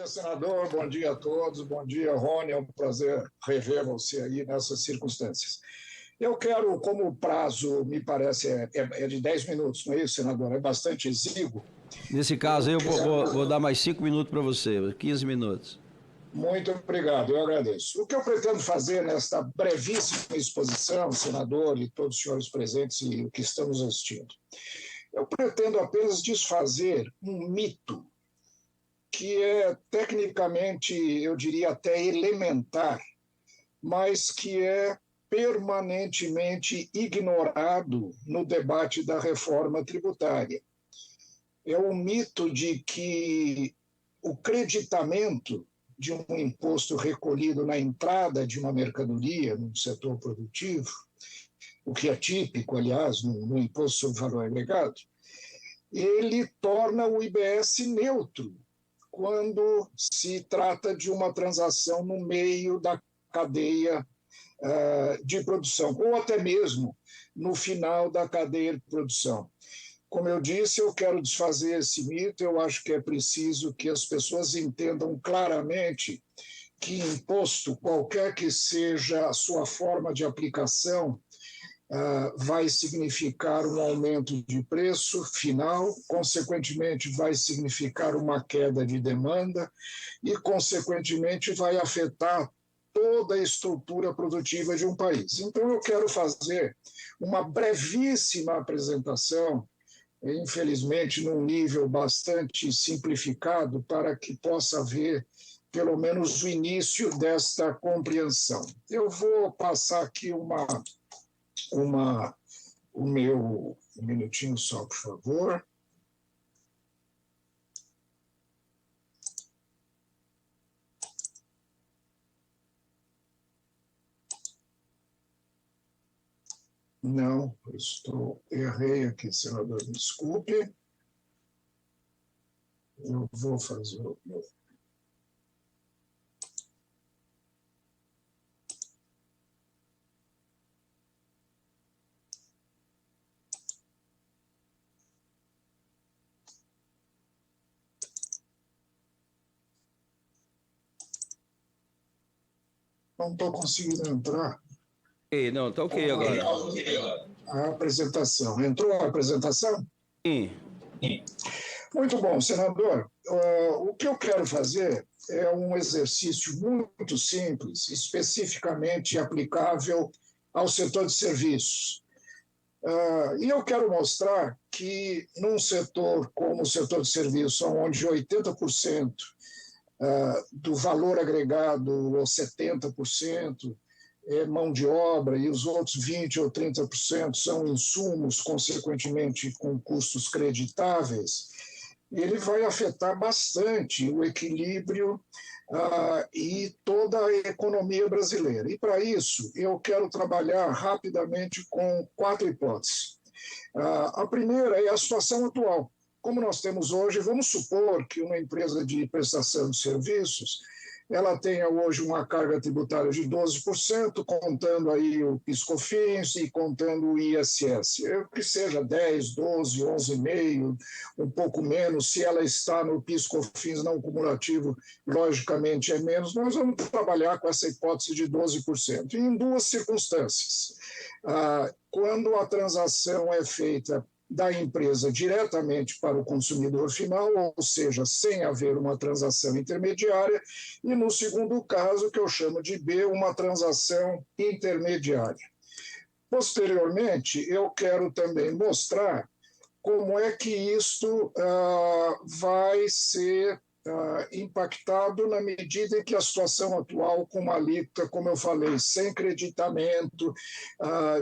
dia, senador. Bom dia a todos. Bom dia, Rony. É um prazer rever você aí nessas circunstâncias. Eu quero, como o prazo, me parece, é de 10 minutos, não é isso, senador? É bastante exíguo. Nesse caso, eu vou dar mais 5 minutos para você, 15 minutos. Muito obrigado, eu agradeço. O que eu pretendo fazer nesta brevíssima exposição, senador e todos os senhores presentes e o que estamos assistindo, eu pretendo apenas desfazer um mito que é tecnicamente, eu diria até elementar, mas que é permanentemente ignorado no debate da reforma tributária. É o mito de que o creditamento de um imposto recolhido na entrada de uma mercadoria no setor produtivo, o que é típico, aliás, no imposto sobre valor agregado, ele torna o IBS neutro quando se trata de uma transação no meio da cadeia de produção, ou até mesmo no final da cadeia de produção. Como eu disse, eu quero desfazer esse mito. Eu acho que é preciso que as pessoas entendam claramente que imposto, qualquer que seja a sua forma de aplicação, vai significar um aumento de preço final, consequentemente vai significar uma queda de demanda e, consequentemente, vai afetar toda a estrutura produtiva de um país. Então, eu quero fazer uma brevíssima apresentação, infelizmente, num nível bastante simplificado, para que possa haver pelo menos o início desta compreensão. Eu vou passar aqui o meu um minutinho só, por favor. Não, errei aqui, senador, me desculpe. Eu vou fazer o meu. Não estou conseguindo entrar. Não, tá ok agora. A apresentação. Entrou a apresentação? Sim. Muito bom, senador. O que eu quero fazer é um exercício muito simples, especificamente aplicável ao setor de serviços. E eu quero mostrar que num setor como o setor de serviços, onde 80% do valor agregado, ou 70%, é mão de obra, e os outros 20% ou 30% são insumos, consequentemente com custos creditáveis, ele vai afetar bastante o equilíbrio e toda a economia brasileira. E, para isso, eu quero trabalhar rapidamente com 4 hipóteses. A primeira é a situação atual. Como nós temos hoje, vamos supor que uma empresa de prestação de serviços ela tenha hoje uma carga tributária de 12%, contando aí o PIS/COFINS e contando o ISS. Que seja 10, 12, 11,5%, um pouco menos. Se ela está no PIS/COFINS não cumulativo, logicamente é menos. Nós vamos trabalhar com essa hipótese de 12%. E em 2 circunstâncias. Quando a transação é feita da empresa diretamente para o consumidor final, ou seja, sem haver uma transação intermediária, e no segundo caso, que eu chamo de B, uma transação intermediária. Posteriormente, eu quero também mostrar como é que isto vai ser impactado na medida em que a situação atual, com uma alíquota, como eu falei, sem creditamento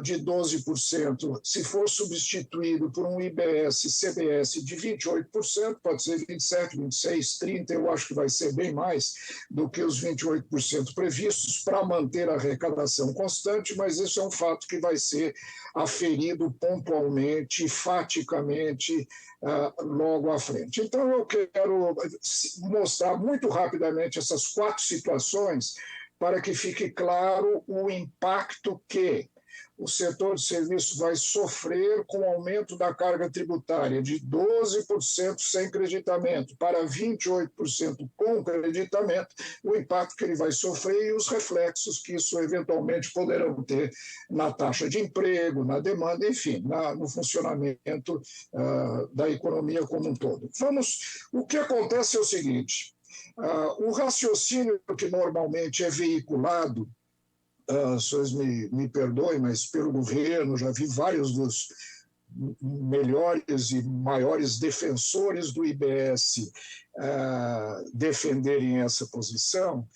de 12%, se for substituído por um IBS-CBS de 28%, pode ser 27%, 26%, 30%, eu acho que vai ser bem mais do que os 28% previstos para manter a arrecadação constante, mas isso é um fato que vai ser aferido pontualmente, faticamente, logo à frente. Então, eu quero mostrar muito rapidamente essas 4 situações para que fique claro o impacto que o setor de serviços vai sofrer com o aumento da carga tributária de 12% sem creditamento para 28% com creditamento, o impacto que ele vai sofrer e os reflexos que isso eventualmente poderão ter na taxa de emprego, na demanda, enfim, no funcionamento da economia como um todo. O que acontece é o seguinte, o raciocínio que normalmente é veiculado, vocês me perdoem, mas pelo governo, já vi vários dos melhores e maiores defensores do IBS defenderem essa posição,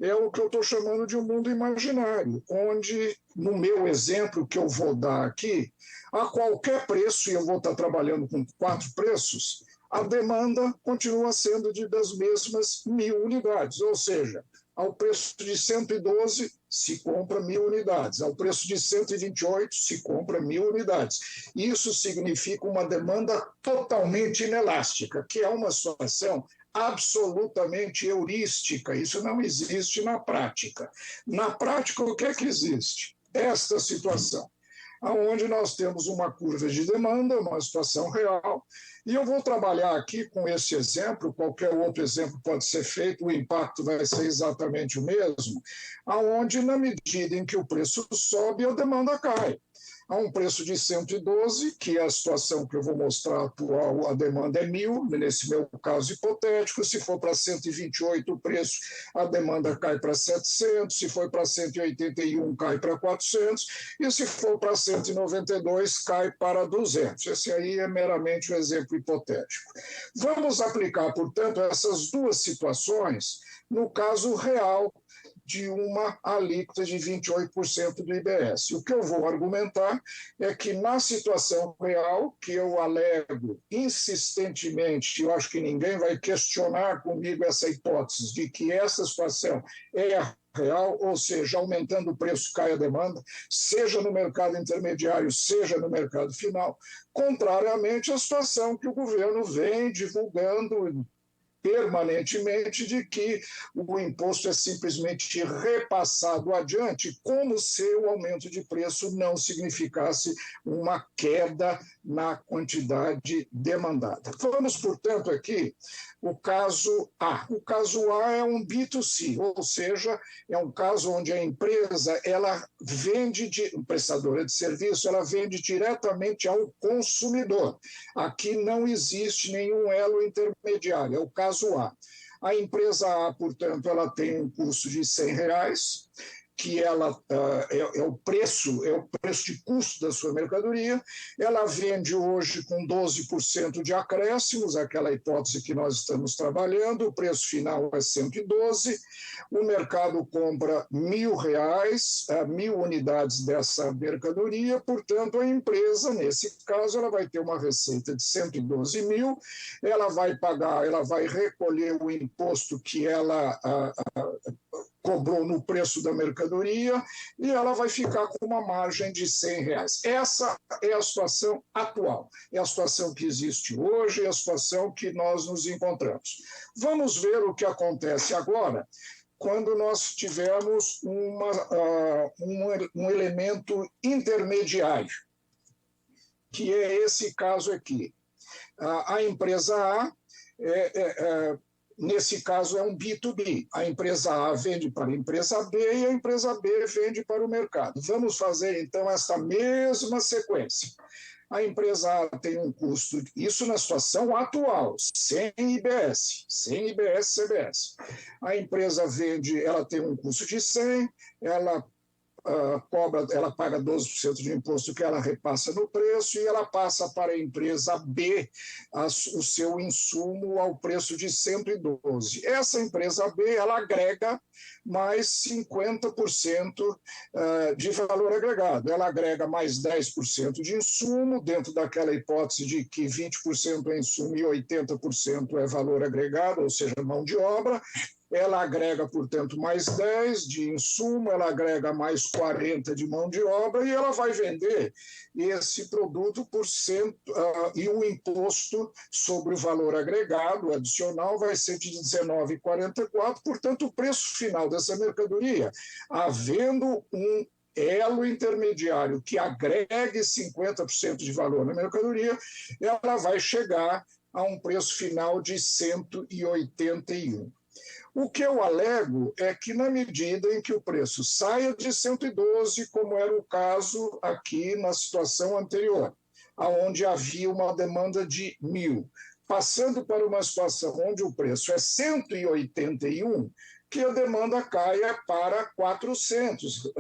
é o que eu estou chamando de um mundo imaginário, onde, no meu exemplo que eu vou dar aqui, a qualquer preço, e eu vou estar trabalhando com 4 preços, a demanda continua sendo das mesmas 1.000 unidades, ou seja, ao preço de 112 se compra 1.000 unidades, ao preço de 128 se compra 1.000 unidades. Isso significa uma demanda totalmente inelástica, que é uma situação absolutamente heurística, isso não existe na prática. Na prática, o que é que existe? Esta situação, onde nós temos uma curva de demanda, uma situação real, e eu vou trabalhar aqui com esse exemplo, qualquer outro exemplo pode ser feito, o impacto vai ser exatamente o mesmo, aonde na medida em que o preço sobe, a demanda cai. A um preço de 112, que é a situação que eu vou mostrar atual, a demanda é 1.000, nesse meu caso hipotético. Se for para 128 o preço, a demanda cai para 700, se for para 181 cai para 400, e se for para 192 cai para 200. Esse aí é meramente um exemplo hipotético. Vamos aplicar, portanto, essas duas situações no caso real de uma alíquota de 28% do IBS. O que eu vou argumentar é que, na situação real, que eu alego insistentemente, eu acho que ninguém vai questionar comigo essa hipótese de que essa situação é real, ou seja, aumentando o preço cai a demanda, seja no mercado intermediário, seja no mercado final, contrariamente à situação que o governo vem divulgando permanentemente de que o imposto é simplesmente repassado adiante, como se o aumento de preço não significasse uma queda na quantidade demandada. Vamos, portanto, aqui o caso A. O caso A é um B2C, ou seja, é um caso onde a empresa ela vende, prestadora de serviço, ela vende diretamente ao consumidor. Aqui não existe nenhum elo intermediário, é o caso A. A empresa A, portanto, ela tem um custo de R$100, que ela é o preço de custo da sua mercadoria. Ela vende hoje com 12% de acréscimos, aquela hipótese que nós estamos trabalhando, o preço final é 112, o mercado compra R$1.000, 1.000 unidades dessa mercadoria, portanto, a empresa, nesse caso, ela vai ter uma receita de 112 mil, ela vai recolher o imposto que ela cobrou no preço da mercadoria e ela vai ficar com uma margem de R$100. Essa é a situação atual, é a situação que existe hoje, é a situação que nós nos encontramos. Vamos ver o que acontece agora quando nós tivermos um elemento intermediário, que é esse caso aqui. A empresa A nesse caso, é um B2B. A empresa A vende para a empresa B e a empresa B vende para o mercado. Vamos fazer, então, essa mesma sequência. A empresa A tem um custo, isso na situação atual, sem IBS, CBS. A empresa vende, ela tem um custo de 100, ela paga 12% de imposto que ela repassa no preço e ela passa para a empresa B o seu insumo ao preço de 112. Essa empresa B, ela agrega mais 50% de valor agregado. Ela agrega mais 10% de insumo, dentro daquela hipótese de que 20% é insumo e 80% é valor agregado, ou seja, mão de obra. Ela agrega, portanto, mais 10 de insumo, ela agrega mais 40 de mão de obra e ela vai vender esse produto por e o imposto sobre o valor agregado adicional vai ser de 19,44, portanto, o preço final dessa mercadoria, havendo um elo intermediário que agregue 50% de valor na mercadoria, ela vai chegar a um preço final de 181. O que eu alego é que, na medida em que o preço saia de 112, como era o caso aqui na situação anterior, onde havia uma demanda de 1.000, passando para uma situação onde o preço é 181, que a demanda caia para 400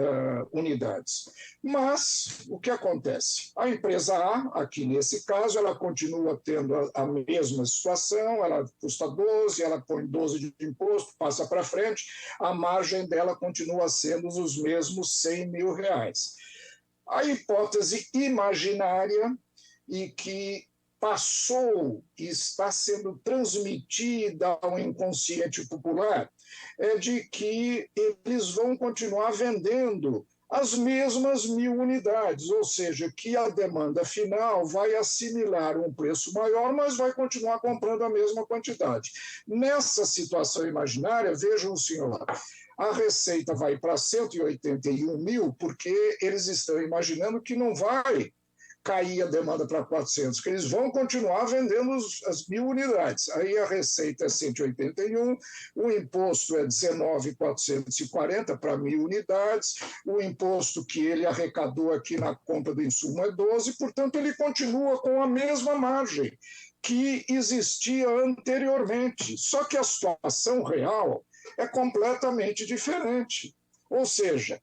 unidades. Mas o que acontece? A empresa A, aqui nesse caso, ela continua tendo a mesma situação, ela custa 12, ela põe 12 de imposto, passa para frente, a margem dela continua sendo os mesmos R$100.000. A hipótese imaginária e que passou e está sendo transmitida ao inconsciente popular é de que eles vão continuar vendendo as mesmas 1.000 unidades, ou seja, que a demanda final vai assimilar um preço maior, mas vai continuar comprando a mesma quantidade. Nessa situação imaginária, vejam o senhor, a receita vai para 181.000 porque eles estão imaginando que não vai cair a demanda para 400, que eles vão continuar vendendo as 1.000 unidades. Aí a receita é 181, o imposto é 19.440 para 1.000 unidades, o imposto que ele arrecadou aqui na compra do insumo é 12, portanto ele continua com a mesma margem que existia anteriormente, só que a situação real é completamente diferente. Ou seja,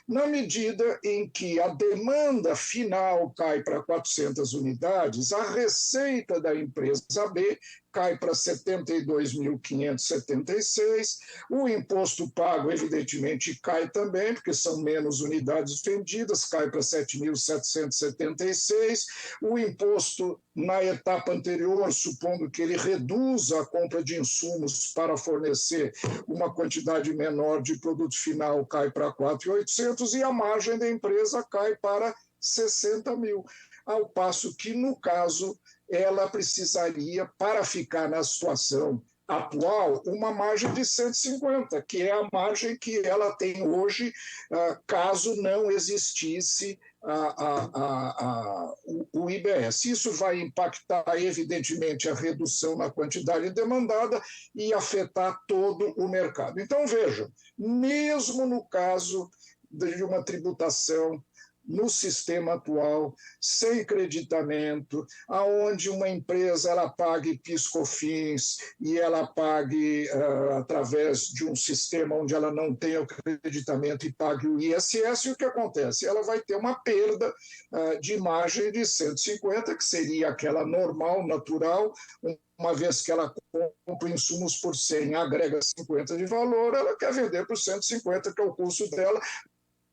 na medida em que a demanda final cai para 400 unidades, a receita da empresa B cai para 72.576, o imposto pago, evidentemente, cai também, porque são menos unidades vendidas, cai para 7.776, o imposto na etapa anterior, supondo que ele reduza a compra de insumos para fornecer uma quantidade menor de produto final, cai para 4.800 e a margem da empresa cai para 60.000, ao passo que, no caso, ela precisaria, para ficar na situação atual, uma margem de 150, que é a margem que ela tem hoje, caso não existisse o IBS. Isso vai impactar, evidentemente, a redução na quantidade demandada e afetar todo o mercado. Então, vejam, mesmo no caso de uma tributação no sistema atual, sem creditamento, aonde uma empresa ela pague PIS/COFINS e ela pague através de um sistema onde ela não tem o creditamento e pague o ISS, e o que acontece? Ela vai ter uma perda de margem de 150, que seria aquela normal, natural, uma vez que ela compra insumos por 100, agrega 50 de valor, ela quer vender por 150, que é o custo dela,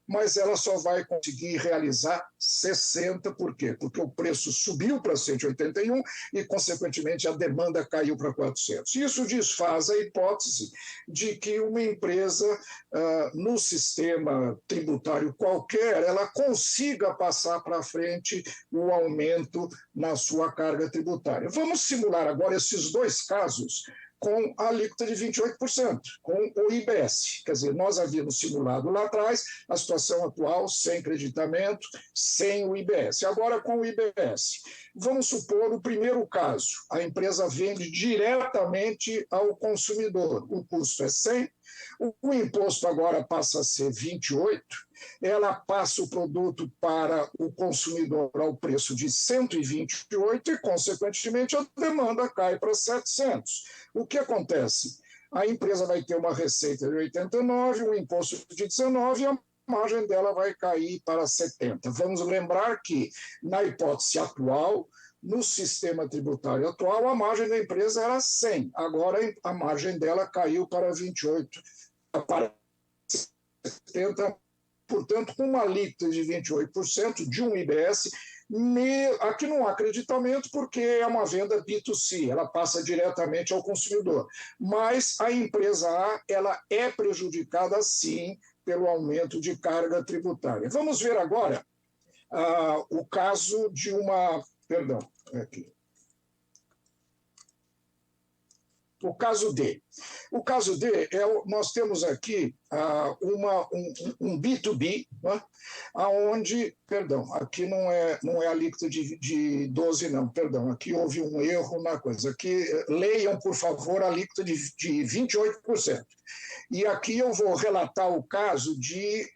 mas ela só vai conseguir realizar 60, por quê? Porque o preço subiu para 181 e, consequentemente, a demanda caiu para 400. Isso desfaz a hipótese de que uma empresa, no sistema tributário qualquer, ela consiga passar para frente o aumento na sua carga tributária. Vamos simular agora esses dois casos com a alíquota de 28%, com o IBS. Quer dizer, nós havíamos simulado lá atrás a situação atual sem creditamento, sem o IBS. Agora, com o IBS. Vamos supor o primeiro caso. A empresa vende diretamente ao consumidor. O custo é 100, o imposto agora passa a ser 28, ela passa o produto para o consumidor ao preço de 128 e, consequentemente, a demanda cai para 700. O que acontece? A empresa vai ter uma receita de 89, um imposto de 19 e a margem dela vai cair para 70. Vamos lembrar que, na hipótese atual, no sistema tributário atual, a margem da empresa era 100. Agora, a margem dela caiu para 28, para 70. Portanto, com uma alíquota de 28% de um IBS, aqui não há creditamento porque é uma venda B2C, ela passa diretamente ao consumidor. Mas a empresa A, ela é prejudicada, sim, pelo aumento de carga tributária. Vamos ver agora o caso de uma... Perdão, aqui. O caso D. O caso D, nós temos aqui um B2B, né, onde, perdão, aqui não é alíquota de 12, não, perdão, aqui houve um erro na coisa. Aqui, leiam, por favor, a alíquota de 28%. E aqui eu vou relatar o caso de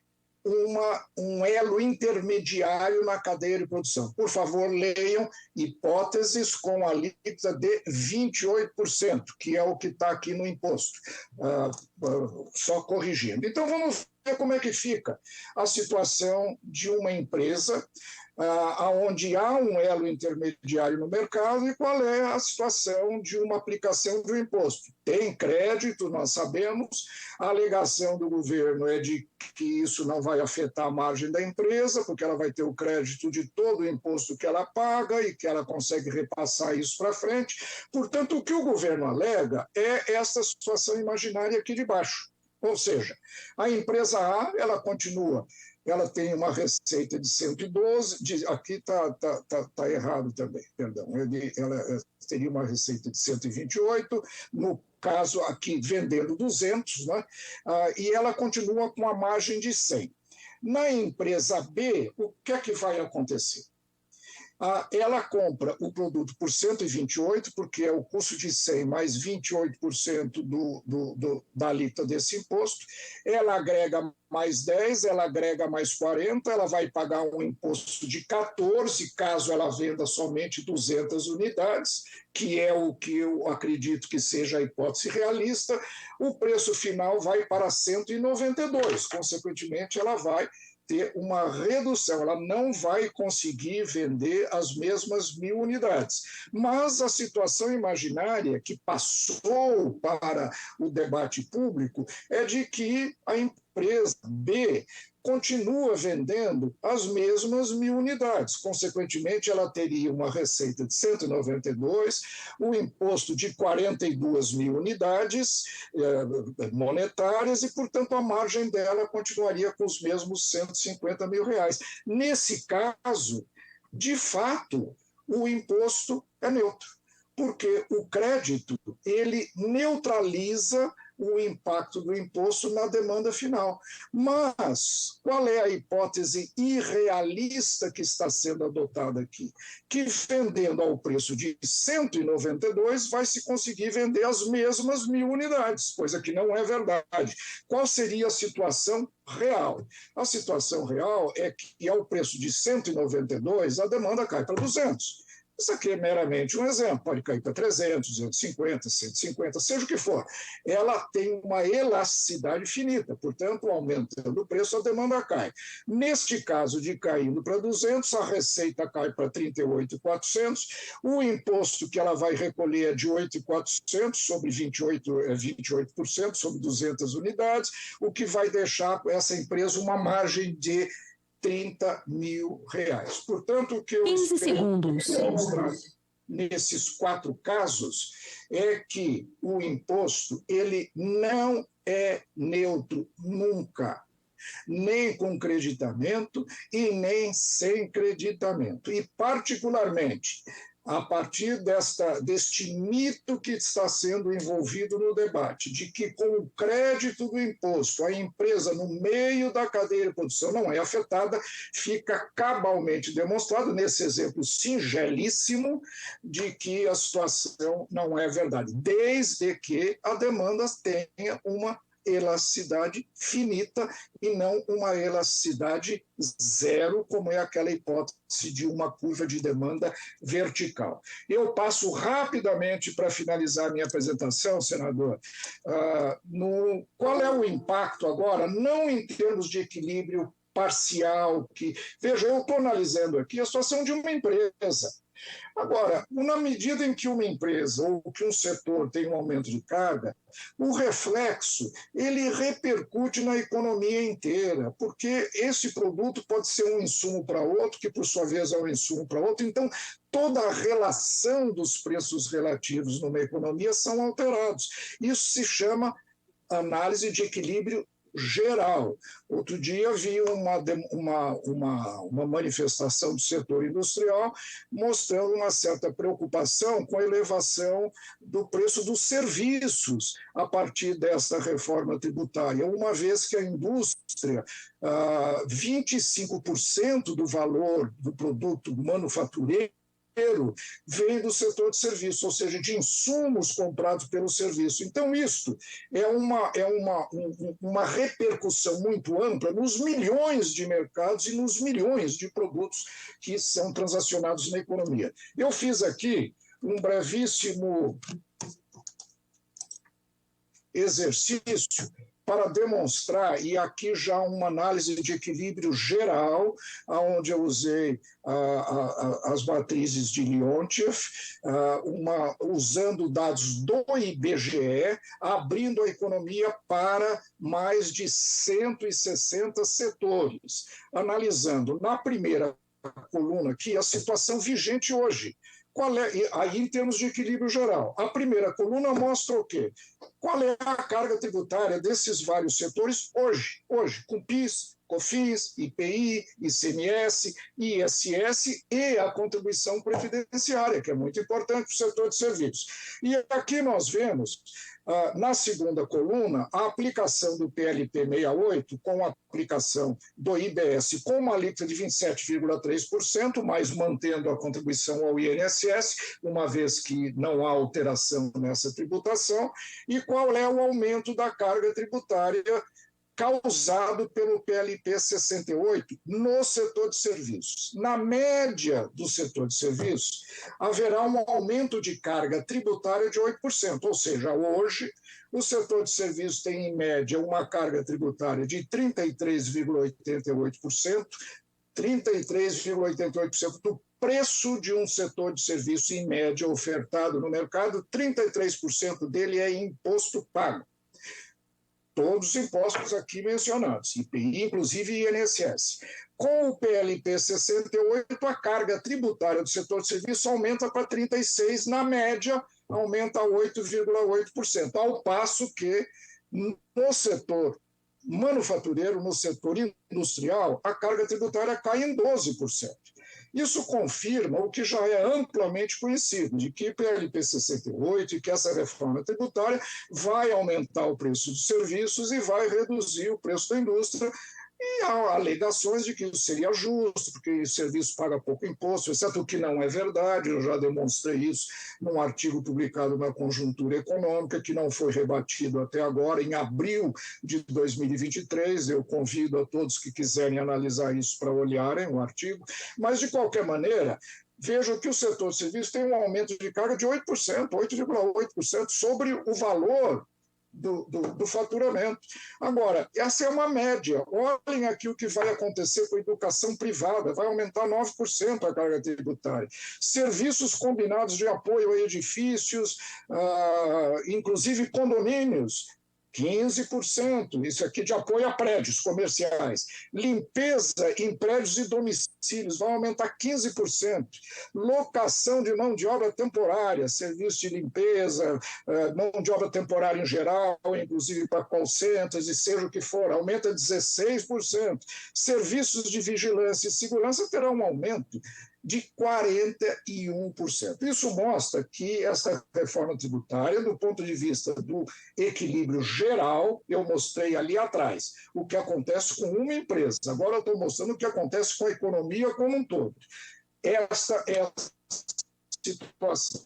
um elo intermediário na cadeia de produção. Por favor, leiam hipóteses com alíquota de 28%, que é o que está aqui no imposto. Só corrigindo. Então, vamos ver como é que fica a situação de uma empresa onde há um elo intermediário no mercado e qual é a situação de uma aplicação de um imposto. Tem crédito, nós sabemos, a alegação do governo é de que isso não vai afetar a margem da empresa, porque ela vai ter o crédito de todo o imposto que ela paga e que ela consegue repassar isso para frente. Portanto, o que o governo alega é essa situação imaginária aqui de baixo. Ou seja, a empresa A, ela tem uma receita de 112, aqui está errado também, perdão, ela teria uma receita de 128, no caso aqui vendendo 200, né? E ela continua com a margem de 100. Na empresa B, o que é que vai acontecer? Ela compra o produto por 128, porque é o custo de 100 mais 28% da alíquota desse imposto. Ela agrega mais 10, ela agrega mais 40, ela vai pagar um imposto de 14, caso ela venda somente 200 unidades, que é o que eu acredito que seja a hipótese realista. O preço final vai para 192, consequentemente, ela vai ter uma redução, ela não vai conseguir vender as mesmas 1.000 unidades. Mas a situação imaginária que passou para o debate público é de que a empresa B continua vendendo as mesmas 1.000 unidades. Consequentemente, ela teria uma receita de 192, um imposto de 42.000 unidades monetárias e, portanto, a margem dela continuaria com os mesmos 150 mil reais. Nesse caso, de fato, o imposto é neutro, porque o crédito ele neutraliza o impacto do imposto na demanda final. Mas qual é a hipótese irrealista que está sendo adotada aqui? Que vendendo ao preço de 192 vai se conseguir vender as mesmas 1.000 unidades, coisa que não é verdade. Qual seria a situação real? A situação real é que ao preço de 192 a demanda cai para 200. Isso aqui é meramente um exemplo, pode cair para 300, 250, 150, seja o que for. Ela tem uma elasticidade finita, portanto, aumentando o preço, a demanda cai. Neste caso de caindo para 200, a receita cai para 38.400, o imposto que ela vai recolher é de 8.400 sobre 28%, sobre 200 unidades, o que vai deixar essa empresa uma margem de 30 mil reais. Portanto, o que eu 15 segundos. Mostrar nesses 4 casos é que o imposto ele não é neutro nunca, nem com creditamento e nem sem creditamento. E, particularmente, a partir deste mito que está sendo envolvido no debate, de que com o crédito do imposto, a empresa no meio da cadeia de produção não é afetada, fica cabalmente demonstrado, nesse exemplo singelíssimo, de que a situação não é verdade, desde que a demanda tenha uma elasticidade finita e não uma elasticidade zero, como é aquela hipótese de uma curva de demanda vertical. Eu passo rapidamente para finalizar a minha apresentação, senador. Qual é o impacto agora, não em termos de equilíbrio parcial, veja, eu estou analisando aqui a situação de uma empresa. Agora, na medida em que uma empresa ou que um setor tem um aumento de carga, o reflexo ele repercute na economia inteira, porque esse produto pode ser um insumo para outro, que por sua vez é um insumo para outro, então toda a relação dos preços relativos numa economia são alterados. Isso se chama análise de equilíbrio geral. Outro dia vi uma manifestação do setor industrial mostrando uma certa preocupação com a elevação do preço dos serviços a partir dessa reforma tributária, uma vez que a indústria, 25% do valor do produto manufatureiro vem do setor de serviço, ou seja, de insumos comprados pelo serviço. Então, isso é uma repercussão muito ampla nos milhões de mercados e nos milhões de produtos que são transacionados na economia. Eu fiz aqui um brevíssimo exercício para demonstrar, e aqui já uma análise de equilíbrio geral, onde eu usei as matrizes de Leontief, usando dados do IBGE, abrindo a economia para mais de 160 setores, analisando na primeira coluna aqui a situação vigente hoje. Qual é, aí em termos de equilíbrio geral, a primeira coluna mostra o quê? Qual é a carga tributária desses vários setores hoje, com PIS, COFINS, IPI, ICMS, ISS e a contribuição previdenciária, que é muito importante para o setor de serviços. E aqui nós vemos, na segunda coluna, a aplicação do PLP 68 com a aplicação do IBS com uma alíquota de 27,3%, mas mantendo a contribuição ao INSS, uma vez que não há alteração nessa tributação, e qual é o aumento da carga tributária causado pelo PLP 68 no setor de serviços. Na média do setor de serviços, haverá um aumento de carga tributária de 8%, ou seja, hoje o setor de serviços tem, em média, uma carga tributária de 33,88%, 33,88% do preço de um setor de serviço, em média, ofertado no mercado, 33% dele é imposto pago. Todos os impostos aqui mencionados, IPI, inclusive INSS. Com o PLP 68, a carga tributária do setor de serviço aumenta para 36%, na média, aumenta a 8,8%, ao passo que no setor manufatureiro, no setor industrial, a carga tributária cai em 12%. Isso confirma o que já é amplamente conhecido, de que PLP 68 e que essa reforma tributária vai aumentar o preço dos serviços e vai reduzir o preço da indústria, e há alegações de que isso seria justo, porque o serviço paga pouco imposto, etc., o que não é verdade. Eu já demonstrei isso num artigo publicado na Conjuntura Econômica, que não foi rebatido até agora, em abril de 2023. Eu convido a todos que quiserem analisar isso para olharem o artigo, mas, de qualquer maneira, vejam que o setor de serviços tem um aumento de carga de 8%, 8,8% sobre o valor do faturamento. Agora, essa é uma média. Olhem aqui o que vai acontecer com a educação privada, vai aumentar 9% a carga tributária. Serviços combinados de apoio a edifícios, inclusive condomínios, 15%, isso aqui de apoio a prédios comerciais. Limpeza em prédios e domicílios vai aumentar 15%. Locação de mão de obra temporária, serviço de limpeza, mão de obra temporária em geral, inclusive para call centers e seja o que for, aumenta 16%. Serviços de vigilância e segurança terão um aumento de 41%. Isso mostra que essa reforma tributária, do ponto de vista do equilíbrio geral, eu mostrei ali atrás o que acontece com uma empresa. Agora eu estou mostrando o que acontece com a economia como um todo. Essa é a situação.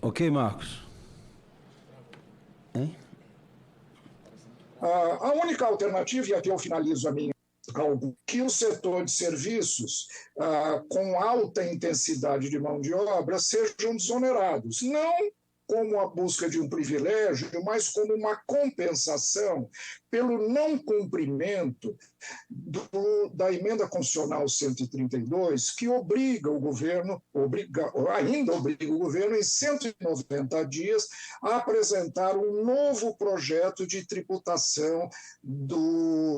Ok, Marcos. Hein? A única alternativa, e aqui eu finalizo a minha, que o setor de serviços, com alta intensidade de mão de obra, sejam desonerados. Não como a busca de um privilégio, mas como uma compensação pelo não cumprimento da emenda constitucional 132, que obriga o governo, ainda obriga o governo, em 190 dias, a apresentar um novo projeto de tributação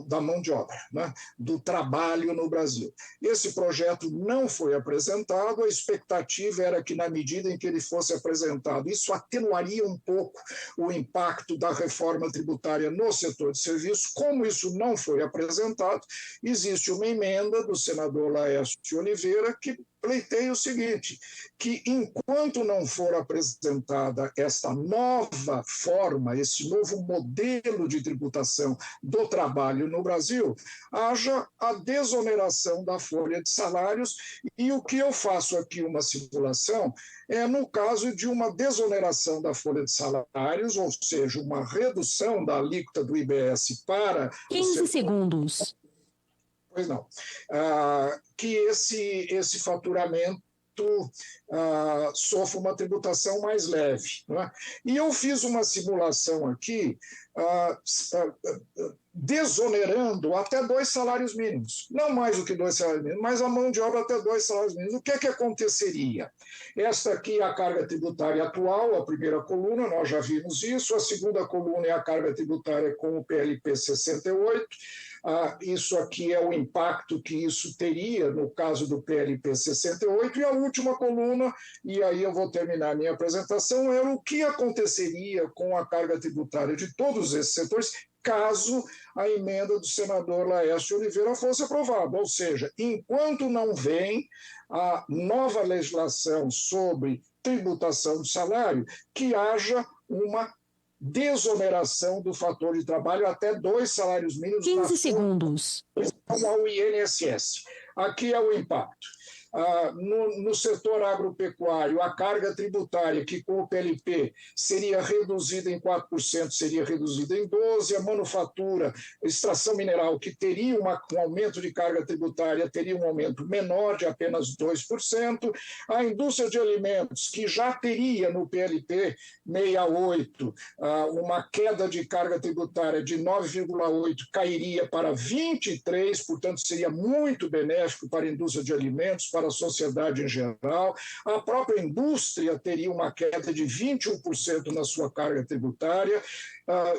da mão de obra, né, do trabalho no Brasil. Esse projeto não foi apresentado, a expectativa era que, na medida em que ele fosse apresentado, isso atenuaria um pouco o impacto da reforma tributária no setor de serviços. Como isso não foi apresentado, existe uma emenda do senador Laércio de Oliveira que pleiteia o seguinte, que enquanto não for apresentada esta nova forma, esse novo modelo de tributação do trabalho no Brasil, haja a desoneração da folha de salários, e o que eu faço aqui uma simulação é no caso de uma desoneração da folha de salários, ou seja, uma redução da alíquota do IBS para... 15 segundos. Pois não. Que esse faturamento sofra uma tributação mais leve. Não é? E eu fiz uma simulação aqui desonerando até 2 salários mínimos. Não mais do que 2 salários mínimos, mas a mão de obra até 2 salários mínimos. O que é que aconteceria? Esta aqui é a carga tributária atual, a primeira coluna, nós já vimos isso. A segunda coluna é a carga tributária com o PLP 68. Isso aqui é o impacto que isso teria no caso do PLP 68, e a última coluna, e aí eu vou terminar a minha apresentação, é o que aconteceria com a carga tributária de todos esses setores caso a emenda do senador Laércio Oliveira fosse aprovada. Ou seja, enquanto não vem a nova legislação sobre tributação do salário, que haja uma desoneração do fator de trabalho até 2 salários mínimos. 15 segundos. Ao INSS. Aqui é o impacto. No setor agropecuário, a carga tributária, que com o PLP seria reduzida em 4%, seria reduzida em 12%, a manufatura, a extração mineral, que teria um aumento de carga tributária, teria um aumento menor de apenas 2%, a indústria de alimentos, que já teria no PLP 68 uma queda de carga tributária de 9,8%, cairia para 23%, portanto seria muito benéfico para a indústria de alimentos, para a sociedade em geral. A própria indústria teria uma queda de 21% na sua carga tributária,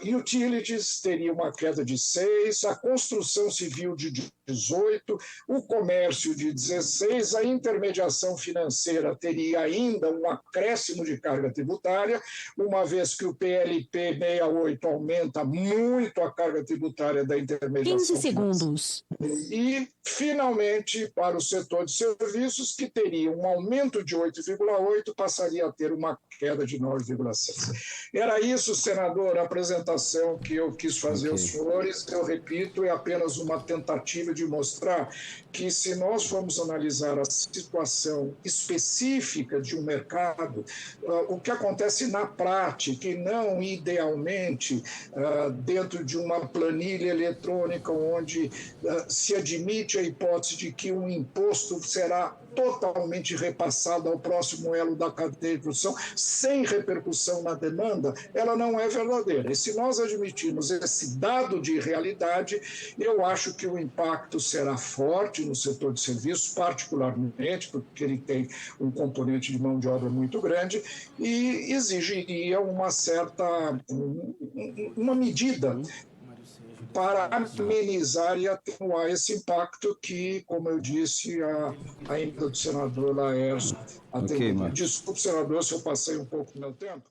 utilities teria uma queda de 6%, a construção civil de 18%, o comércio de 16%, a intermediação financeira teria ainda um acréscimo de carga tributária, uma vez que o PLP 68 aumenta muito a carga tributária da intermediação 15 segundos. E, finalmente, para o setor de serviços, que teria um aumento de 8,8%, passaria a ter uma queda de 9,6%. Era isso, senador, a apresentação que eu quis fazer aos senhores. Eu repito, é apenas uma tentativa de mostrar que, se nós formos analisar a situação específica de um mercado, o que acontece na prática, e não idealmente dentro de uma planilha eletrônica onde se admite a hipótese de que um imposto será totalmente repassado ao próximo elo da cadeia de produção, sem repercussão na demanda, ela não é verdadeira. E se nós admitirmos esse dado de realidade, eu acho que o impacto será forte no setor de serviços, particularmente porque ele tem um componente de mão de obra muito grande e exigiria uma medida para amenizar e atenuar esse impacto que, como eu disse, a emenda do senador Laércio atendeu. Desculpe, senador, se eu passei um pouco do meu tempo.